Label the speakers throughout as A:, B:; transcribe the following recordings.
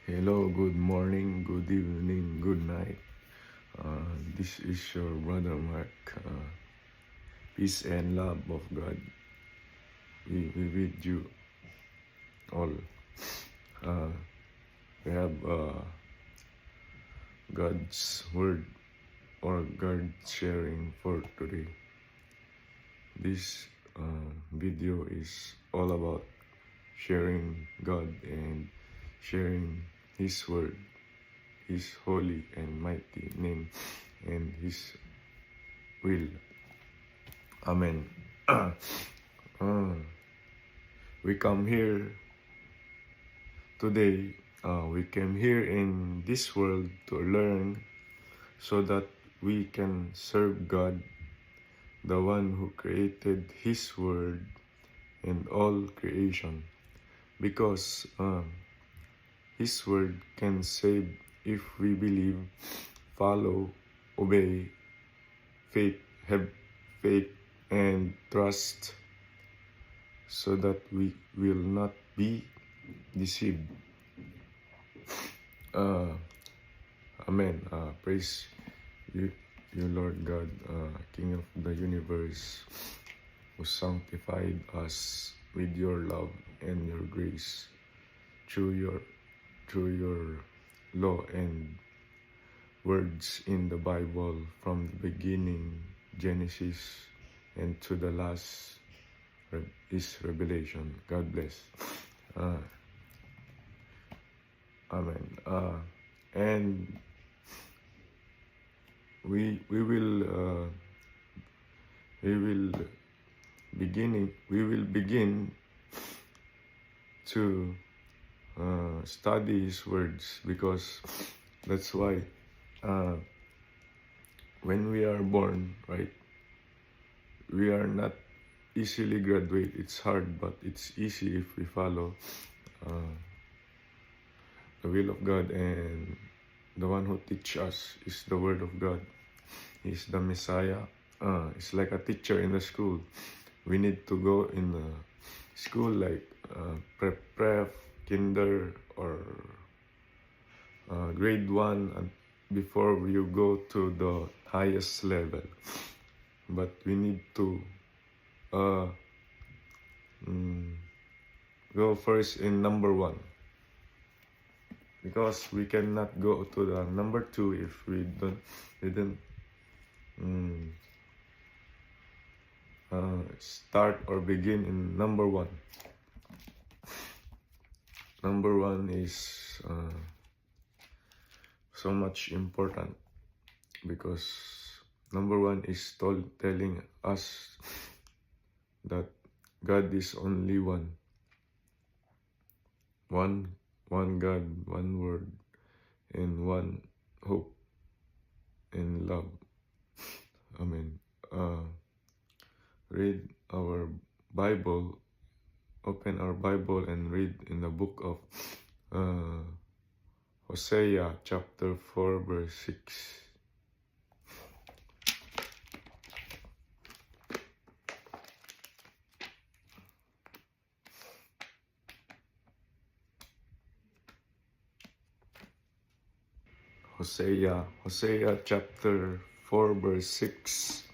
A: Hello, good morning, good evening, good night. This is your brother Mark. Peace and love of God be with you all. Uh, we have God's word or God sharing for today. This video is all about sharing God and sharing His word, His holy and mighty name, and His will. Amen. We come here today. We came here in this world to learn so that we can serve God, the one who created His word and all creation. Because His word can save if we believe, follow, obey, have faith, and trust, so that we will not be deceived. Amen. Praise you, Lord God, King of the universe, who sanctified us with your love and your grace through your law and words in the Bible, from the beginning, Genesis, and to the last is Revelation. God bless. Amen. And we will begin to study His words, because that's why when we are born, right, we are not easily graduate. It's hard, but it's easy if we follow the will of God, and the one who teach us is the Word of God. He's the Messiah. It's like a teacher in the school. We need to go in the school like prep, kinder, or grade 1 before you go to the highest level. But we need to go first in number 1, because we cannot go to the number 2 if we didn't start or begin in number 1. Number 1 is so much important, because number 1 is telling us that God is only one. One God, one word, and one hope and love. Amen. Read our Bible, open our Bible and read in the book of Hosea chapter 4 verse 6. Hosea chapter 4 verse 6.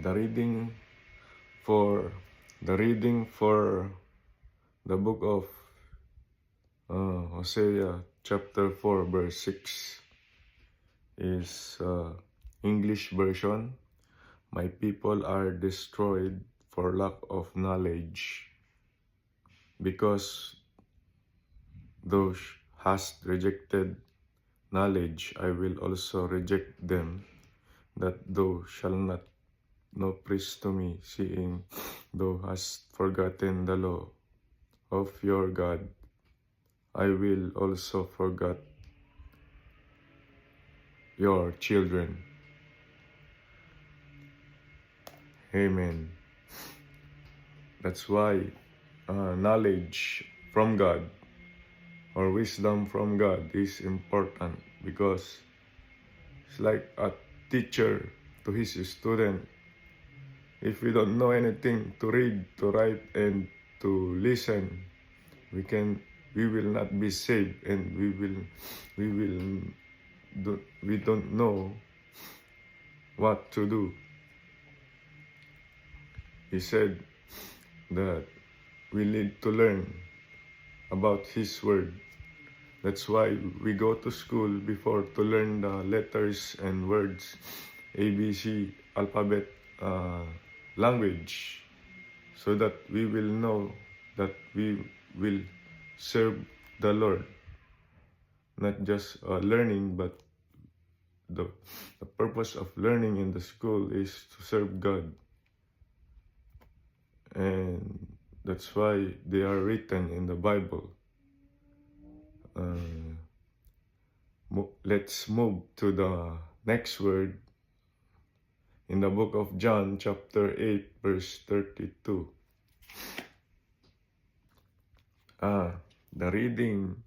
A: The reading for the book of Hosea chapter 4 verse 6 is English version. My people are destroyed for lack of knowledge, because thou hast rejected knowledge, I will also reject them, that thou shalt not know praise to me, seeing thou hast forgotten the law of your God. I will also forget your children. Amen. That's why knowledge from God or wisdom from God is important, because it's like a teacher to his student. If we don't know anything to read, to write, and to listen, we will not be saved, and we don't know what to do. He said that we need to learn about His Word. That's why we go to school before, to learn the letters and words, ABC, alphabet, language, so that we will know that we will serve the Lord. Not just learning, but the purpose of learning in the school is to serve God. And that's why they are written in the Bible. Let's move to the next word in the book of John, chapter 8, verse 32. The reading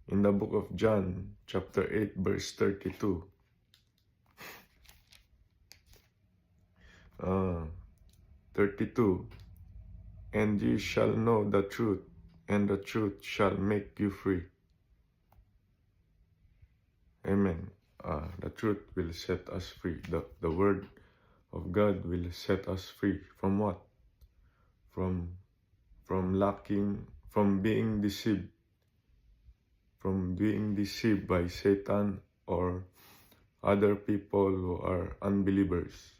A: in the book of John, chapter 8, verse 32. 32. And ye shall know the truth, and the truth shall make you free. Amen. The truth will set us free. The word of God will set us free from what? From lacking, from being deceived. From being deceived by Satan or other people who are unbelievers.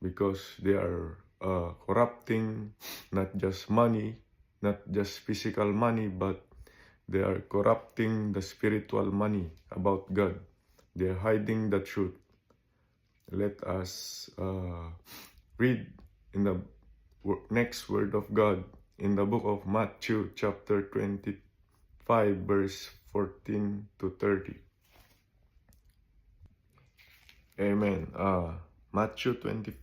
A: Because they are corrupting not just money, not just physical money, but they are corrupting the spiritual money about God. They are hiding the truth. Let us read in the next word of God in the book of Matthew, chapter 25, verse 14 to 30. Amen. Matthew 25.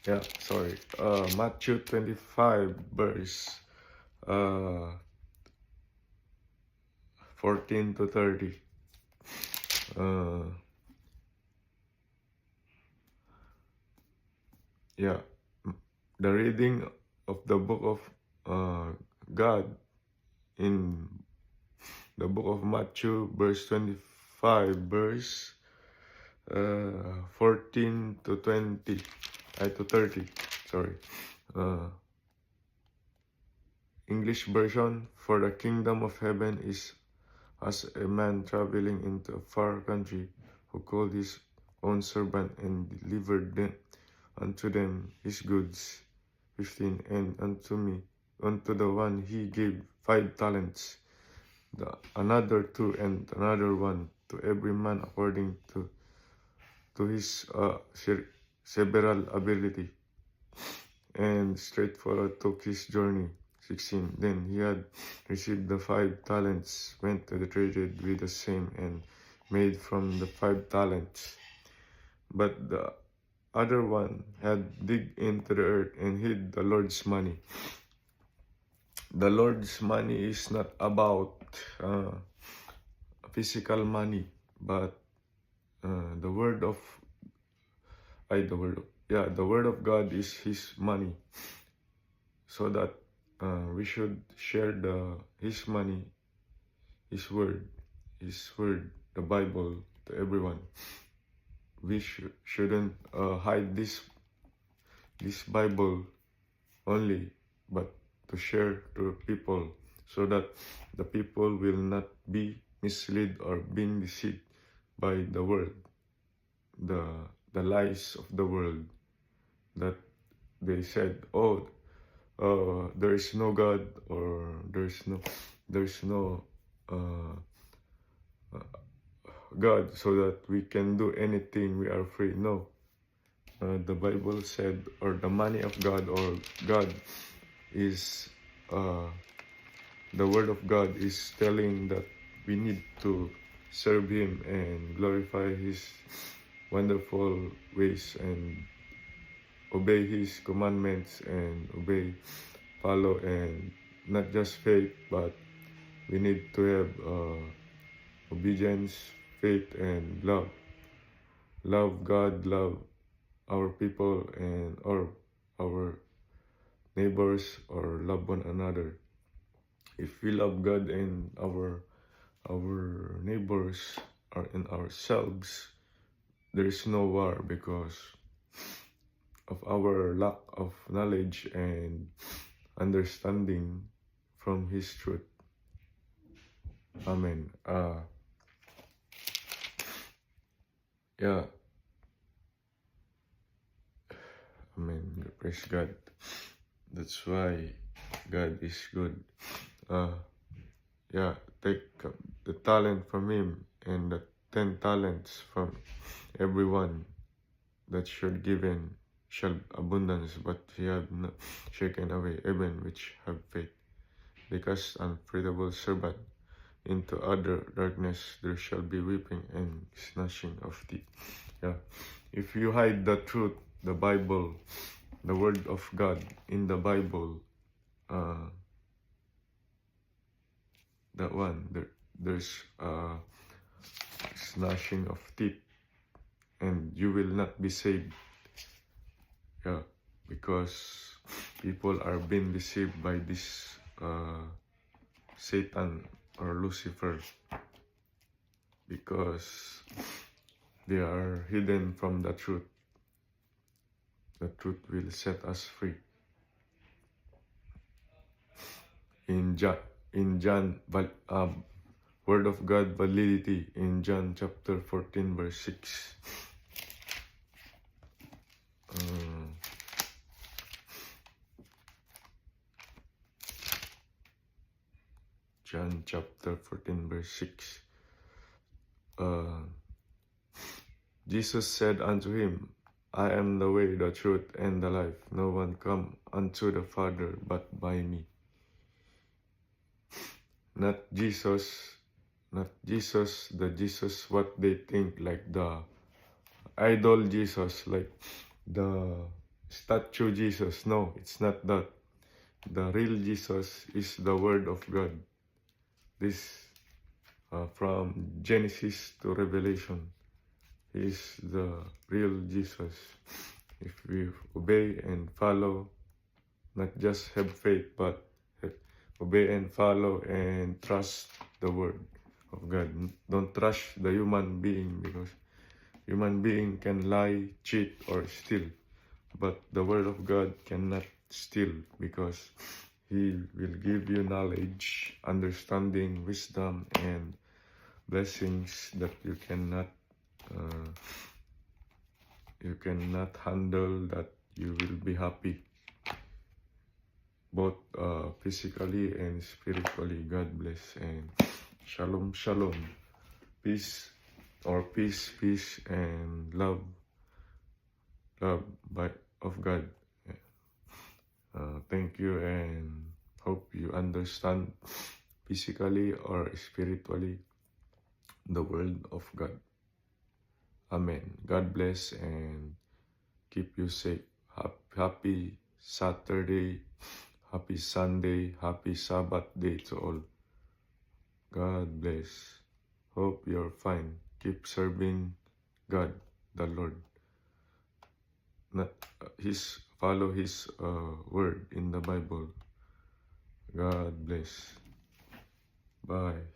A: Yeah, sorry. Matthew 25, verse 14 to 30. Yeah, the reading of the book of God in the book of Matthew, verse 25, verse 14 to 20, to 30, sorry. English version, for the kingdom of heaven is as a man traveling into a far country, who called his own servant and delivered unto them his goods. 15. And unto the one he gave 5 talents, another 2, and another 1, to every man according to his several ability. And straightforward took his journey. 16. Then he had received the 5 talents, went to the traded with the same, and made from the 5 talents. But the other one had digged into the earth and hid the Lord's money. The Lord's money is not about physical money, but the word of God is His money, so that we should share His money, His word, the Bible, to everyone. We shouldn't hide this Bible only, but to share to people, so that the people will not be misled or being deceived by the world, the lies of the world, that they said, there is no God, or there's no God, so that we can do anything, we are free. No. The Bible said, or the money of God, or God is, the word of God is telling that we need to serve Him and glorify His wonderful ways, and obey His commandments, and follow, and not just faith, but we need to have obedience, faith, and love. Love God, love our people, and our neighbors or love one another. If we love God and our neighbors or in ourselves, there is no war because of our lack of knowledge and understanding from His truth. Amen. Yeah. Amen. Praise God. That's why God is good. Yeah, take the talent from Him and the 10 talents from everyone that should given shall abundance, but He had not shaken away even which have faith. Because unprofitable servant into utter darkness there shall be weeping and gnashing of teeth. Yeah, if you hide the truth, the Bible, the Word of God in the Bible, that one there's gnashing of teeth, and you will not be saved. Yeah, because people are being deceived by this Satan or Lucifer, because they are hidden from the truth. The truth will set us free. In John, Word of God validity in John chapter 14 verse 6. John chapter 14 verse 6. Jesus said unto him, I am the way, the truth, and the life. No one come unto the Father but by me. Not Jesus, the Jesus what they think, like the idol Jesus, like the statue Jesus. No, it's not that. The real Jesus is the Word of God. This from Genesis to Revelation is the real Jesus. If we obey and follow, not just have faith, but obey and follow and trust the Word of God. Don't trust the human being, because human being can lie, cheat, or steal. But the Word of God cannot steal, because He will give you knowledge, understanding, wisdom, and blessings that you cannot handle, that you will be happy both physically and spiritually. God bless and shalom, shalom. Peace and love of God. Thank you, and hope you understand physically or spiritually the word of God. Amen. God bless and keep you safe. Happy Saturday, happy Sunday, happy Sabbath day to all. God bless. Hope you're fine. Keep serving God, the Lord. Follow His word in the Bible. God bless. Bye.